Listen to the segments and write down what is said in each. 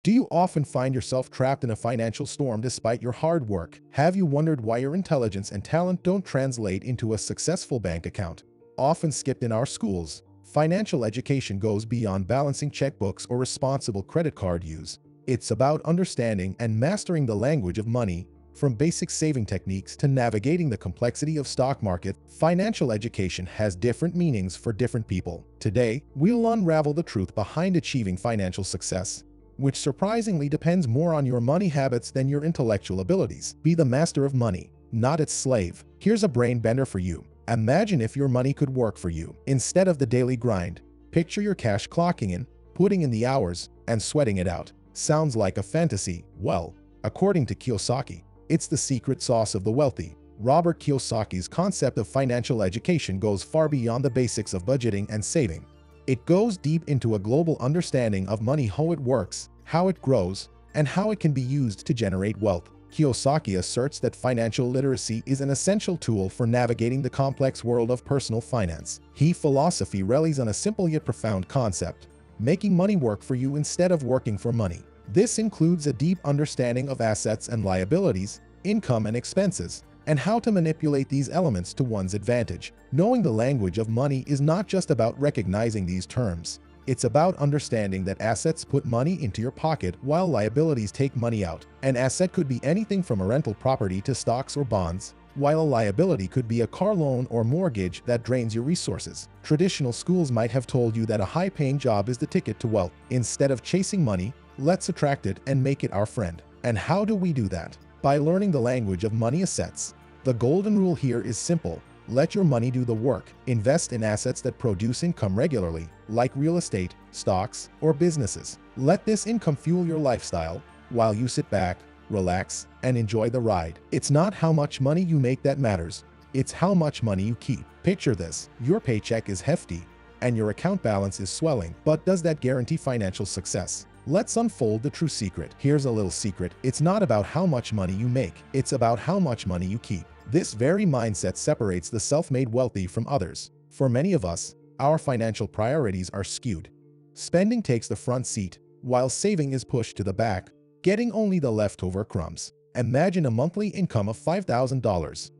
Do you often find yourself trapped in a financial storm despite your hard work? Have you wondered why your intelligence and talent don't translate into a successful bank account? Often skipped in our schools, financial education goes beyond balancing checkbooks or responsible credit card use. It's about understanding and mastering the language of money. From basic saving techniques to navigating the complexity of stock market, financial education has different meanings for different people. Today, we'll unravel the truth behind achieving financial success, which surprisingly depends more on your money habits than your intellectual abilities. Be the master of money, not its slave. Here's a brain bender for you. Imagine if your money could work for you. Instead of the daily grind, picture your cash clocking in, putting in the hours, and sweating it out. Sounds like a fantasy? Well, according to Kiyosaki, it's the secret sauce of the wealthy. Robert Kiyosaki's concept of financial education goes far beyond the basics of budgeting and saving. It goes deep into a global understanding of money, how it works, how it grows, and how it can be used to generate wealth. Kiyosaki asserts that financial literacy is an essential tool for navigating the complex world of personal finance. His philosophy relies on a simple yet profound concept: making money work for you instead of working for money. This includes a deep understanding of assets and liabilities, income and expenses, and how to manipulate these elements to one's advantage. Knowing the language of money is not just about recognizing these terms. It's about understanding that assets put money into your pocket while liabilities take money out. An asset could be anything from a rental property to stocks or bonds, while a liability could be a car loan or mortgage that drains your resources. Traditional schools might have told you that a high-paying job is the ticket to wealth. Instead of chasing money, let's attract it and make it our friend. And how do we do that? By learning the language of money assets. The golden rule here is simple: let your money do the work. Invest in assets that produce income regularly, like real estate, stocks, or businesses. Let this income fuel your lifestyle while you sit back, relax, and enjoy the ride. It's not how much money you make that matters. It's how much money you keep. Picture this: your paycheck is hefty and your account balance is swelling. But does that guarantee financial success? Let's unfold the true secret. Here's a little secret: it's not about how much money you make, it's about how much money you keep. This very mindset separates the self-made wealthy from others. For many of us, our financial priorities are skewed. Spending takes the front seat, while saving is pushed to the back, getting only the leftover crumbs. Imagine a monthly income of $5,000.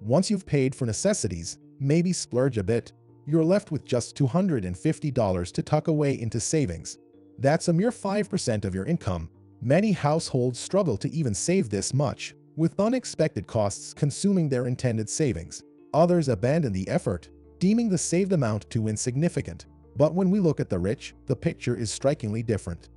Once you've paid for necessities, maybe splurge a bit, you're left with just $250 to tuck away into savings. That's a mere 5% of your income. Many households struggle to even save this much, with unexpected costs consuming their intended savings. Others abandon the effort, deeming the saved amount too insignificant. But when we look at the rich, the picture is strikingly different.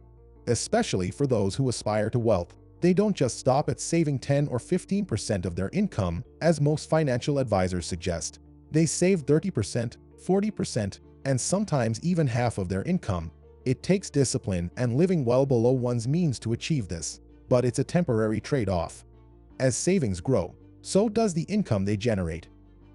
Especially for those who aspire to wealth, they don't just stop at saving 10 or 15% of their income, as most financial advisors suggest. They save 30%, 40%, and sometimes even half of their income. It takes discipline and living well below one's means to achieve this, but it's a temporary trade-off. As savings grow, so does the income they generate.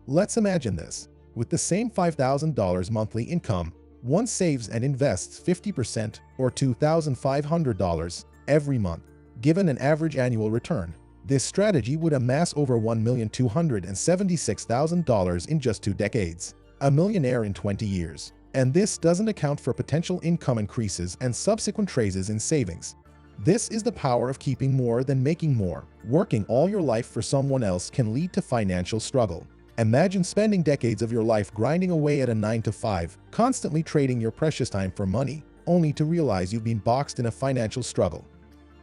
Let's imagine this: with the same $5,000 monthly income, one saves and invests 50% or $2,500 every month. Given an average annual return, this strategy would amass over $1,276,000 in just 2 decades. A millionaire in 20 years. And this doesn't account for potential income increases and subsequent raises in savings. This is the power of keeping more than making more. Working all your life for someone else can lead to financial struggle. Imagine spending decades of your life grinding away at a 9-to-5, constantly trading your precious time for money, only to realize you've been boxed in a financial struggle.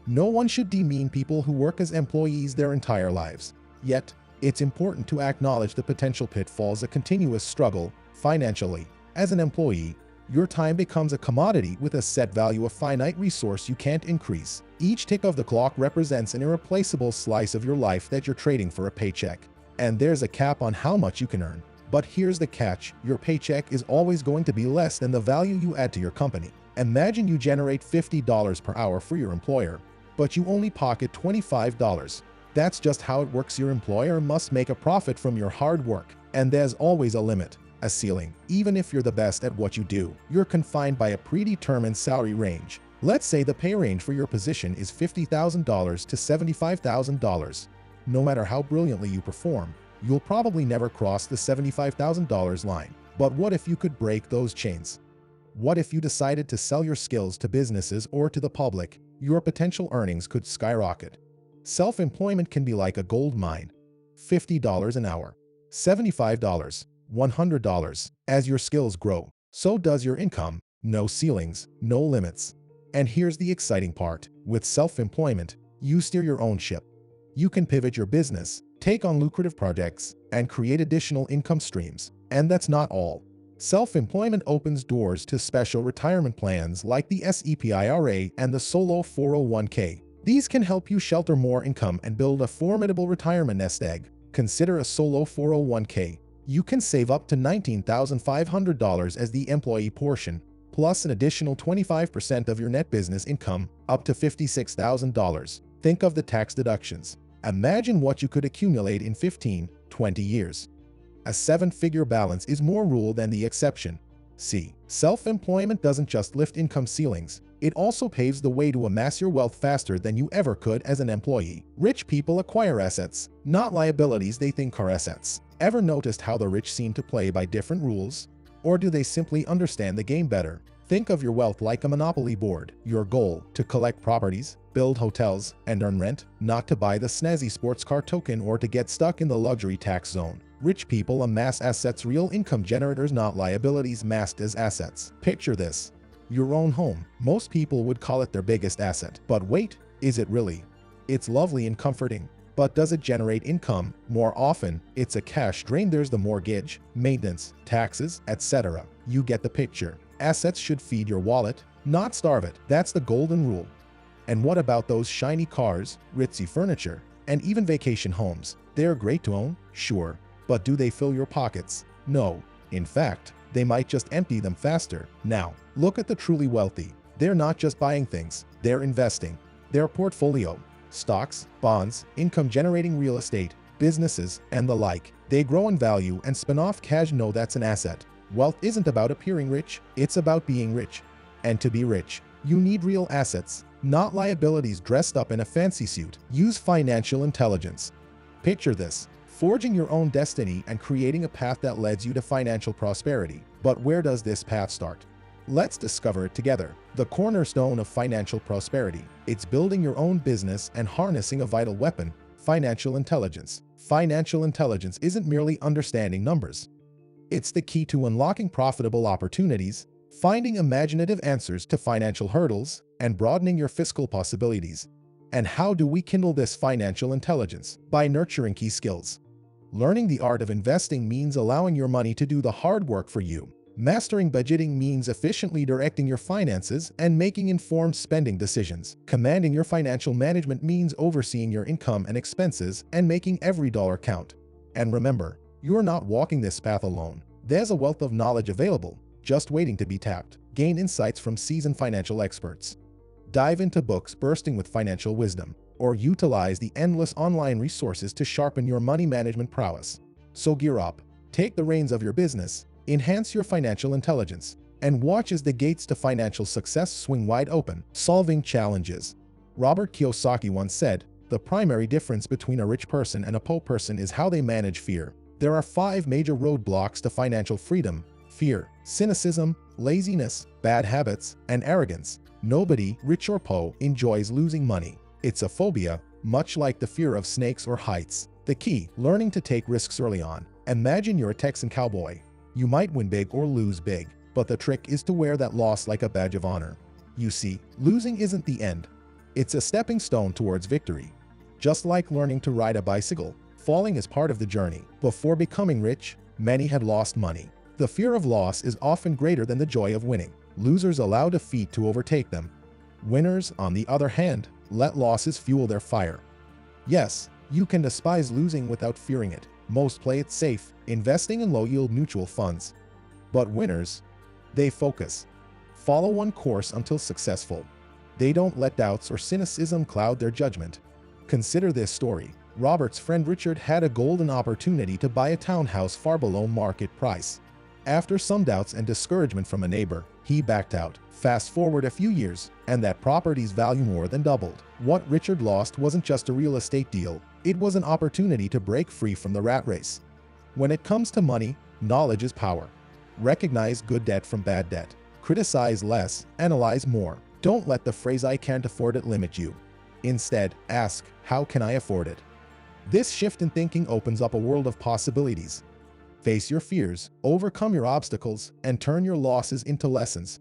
No one should demean people who work as employees their entire lives. Yet, it's important to acknowledge the potential pitfalls of continuous struggle financially. As an employee, your time becomes a commodity with a set value, a finite resource you can't increase. Each tick of the clock represents an irreplaceable slice of your life that you're trading for a paycheck. And there's a cap on how much you can earn. But here's the catch: your paycheck is always going to be less than the value you add to your company. Imagine you generate $50 per hour for your employer, but you only pocket $25. That's just how it works. Your employer must make a profit from your hard work, and there's always a limit. A ceiling. Even if you're the best at what you do, you're confined by a predetermined salary range. Let's say the pay range for your position is $50,000 to $75,000. No matter how brilliantly you perform, you'll probably never cross the $75,000 line. But what if you could break those chains? What if you decided to sell your skills to businesses or to the public? your potential earnings could skyrocket. Self-employment can be like a gold mine. $50 an hour, $75, $100. As your skills grow, so does your income. No ceilings, no limits. And here's the exciting part. With self-employment, you steer your own ship. You can pivot your business, take on lucrative projects, and create additional income streams. And that's not all. Self-employment opens doors to special retirement plans like the SEP IRA and the Solo 401k. These can help you shelter more income and build a formidable retirement nest egg. Consider a Solo 401k. You can save up to $19,500 as the employee portion, plus an additional 25% of your net business income, up to $56,000. Think of the tax deductions. Imagine what you could accumulate in 15, 20 years. A seven-figure balance is more rule than the exception. See, self-employment doesn't just lift income ceilings, it also paves the way to amass your wealth faster than you ever could as an employee. Rich people acquire assets, not liabilities they think are assets. Ever noticed how the rich seem to play by different rules? Or do they simply understand the game better? Think of your wealth like a monopoly board. Your goal: to collect properties, build hotels, and earn rent, not to buy the snazzy sports car token or to get stuck in the luxury tax zone. Rich people amass assets, real income generators, not liabilities masked as assets. Picture this. Your own home. Most people would call it their biggest asset. But wait, is it really? It's lovely and comforting. But does it generate income? More often, it's a cash drain. There's the mortgage, maintenance, taxes, etc. You get the picture. Assets should feed your wallet, not starve it. That's the golden rule. And what about those shiny cars, ritzy furniture, and even vacation homes? They're great to own, sure. But do they fill your pockets? No. In fact, they might just empty them faster. Now, look at the truly wealthy. They're not just buying things, they're investing. Their portfolio, stocks, bonds, income-generating real estate, businesses, and the like. They grow in value and spin off cash. No, that's an asset. Wealth isn't about appearing rich, it's about being rich. And to be rich, you need real assets, not liabilities dressed up in a fancy suit. Use financial intelligence. Picture this: forging your own destiny and creating a path that leads you to financial prosperity. But where does this path start? Let's discover it together. The cornerstone of financial prosperity. It's building your own business and harnessing a vital weapon: financial intelligence. Financial intelligence isn't merely understanding numbers. It's the key to unlocking profitable opportunities, finding imaginative answers to financial hurdles, and broadening your fiscal possibilities. And how do we kindle this financial intelligence? By nurturing key skills. Learning the art of investing means allowing your money to do the hard work for you. Mastering budgeting means efficiently directing your finances and making informed spending decisions. Commanding your financial management means overseeing your income and expenses and making every dollar count. And remember, you're not walking this path alone. There's a wealth of knowledge available, just waiting to be tapped. Gain insights from seasoned financial experts. Dive into books bursting with financial wisdom, or utilize the endless online resources to sharpen your money management prowess. So gear up, take the reins of your business, enhance your financial intelligence, and watch as the gates to financial success swing wide open. Solving challenges. Robert Kiyosaki once said, "The primary difference between a rich person and a poor person is how they manage fear." There are 5 major roadblocks to financial freedom: fear, cynicism, laziness, bad habits, and arrogance. Nobody, rich or poor, enjoys losing money. It's a phobia, much like the fear of snakes or heights. The key: learning to take risks early on. Imagine you're a Texan cowboy. You might win big or lose big, but the trick is to wear that loss like a badge of honor. You see, losing isn't the end. It's a stepping stone towards victory. Just like learning to ride a bicycle, falling is part of the journey. Before becoming rich, many had lost money. The fear of loss is often greater than the joy of winning. Losers allow defeat to overtake them. Winners, on the other hand, let losses fuel their fire. Yes, you can despise losing without fearing it. Most play it safe, investing in low-yield mutual funds. But winners, they focus. Follow one course until successful. They don't let doubts or cynicism cloud their judgment. Consider this story. Robert's friend Richard had a golden opportunity to buy a townhouse far below market price. After some doubts and discouragement from a neighbor, he backed out. Fast forward a few years, and that property's value more than doubled. What Richard lost wasn't just a real estate deal, it was an opportunity to break free from the rat race. When it comes to money, knowledge is power. Recognize good debt from bad debt. Criticize less, analyze more. Don't let the phrase "I can't afford it" limit you. Instead, ask, "How can I afford it?" This shift in thinking opens up a world of possibilities. Face your fears, overcome your obstacles, and turn your losses into lessons.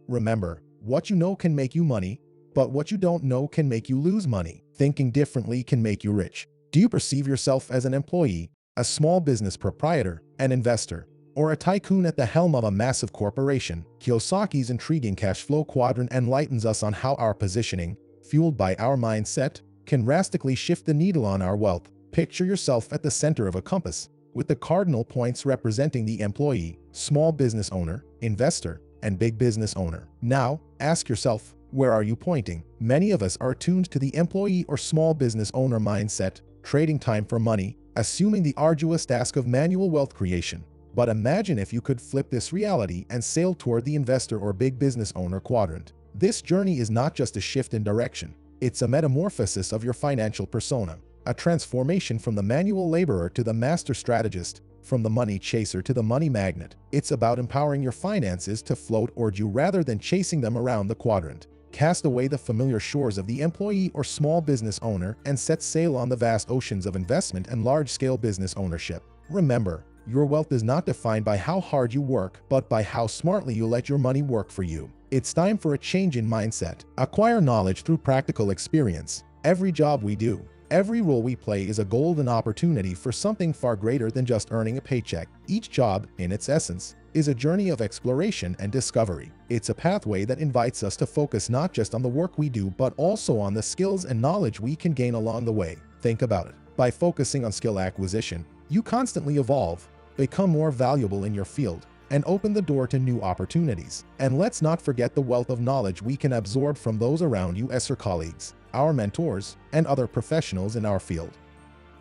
Remember, what you know can make you money, but what you don't know can make you lose money. Thinking differently can make you rich. Do you perceive yourself as an employee, a small business proprietor, an investor, or a tycoon at the helm of a massive corporation? Kiyosaki's intriguing cash flow quadrant enlightens us on how our positioning, fueled by our mindset, can drastically shift the needle on our wealth. Picture yourself at the center of a compass, with the cardinal points representing the employee, small business owner, investor, and big business owner. Now, ask yourself, where are you pointing? Many of us are tuned to the employee or small business owner mindset, trading time for money, assuming the arduous task of manual wealth creation. But imagine if you could flip this reality and sail toward the investor or big business owner quadrant. This journey is not just a shift in direction, it's a metamorphosis of your financial persona, a transformation from the manual laborer to the master strategist, from the money chaser to the money magnet. It's about empowering your finances to float toward you rather than chasing them around the quadrant. Cast away the familiar shores of the employee or small business owner and set sail on the vast oceans of investment and large-scale business ownership. Remember, your wealth is not defined by how hard you work, but by how smartly you let your money work for you. It's time for a change in mindset. Acquire knowledge through practical experience. Every job we do, every role we play is a golden opportunity for something far greater than just earning a paycheck. Each job, in its essence, is a journey of exploration and discovery. It's a pathway that invites us to focus not just on the work we do, but also on the skills and knowledge we can gain along the way. Think about it. By focusing on skill acquisition, you constantly evolve, become more valuable in your field, and open the door to new opportunities. And let's not forget the wealth of knowledge we can absorb from those around you as our colleagues, our mentors, and other professionals in our field.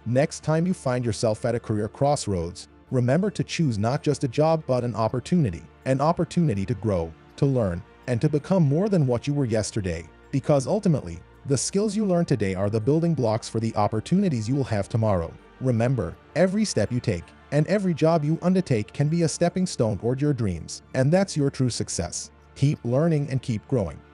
Next time you find yourself at a career crossroads, remember to choose not just a job but an opportunity to grow, to learn, and to become more than what you were yesterday. Because ultimately, the skills you learn today are the building blocks for the opportunities you will have tomorrow. Remember, every step you take and every job you undertake can be a stepping stone toward your dreams, and that's your true success. Keep learning and keep growing.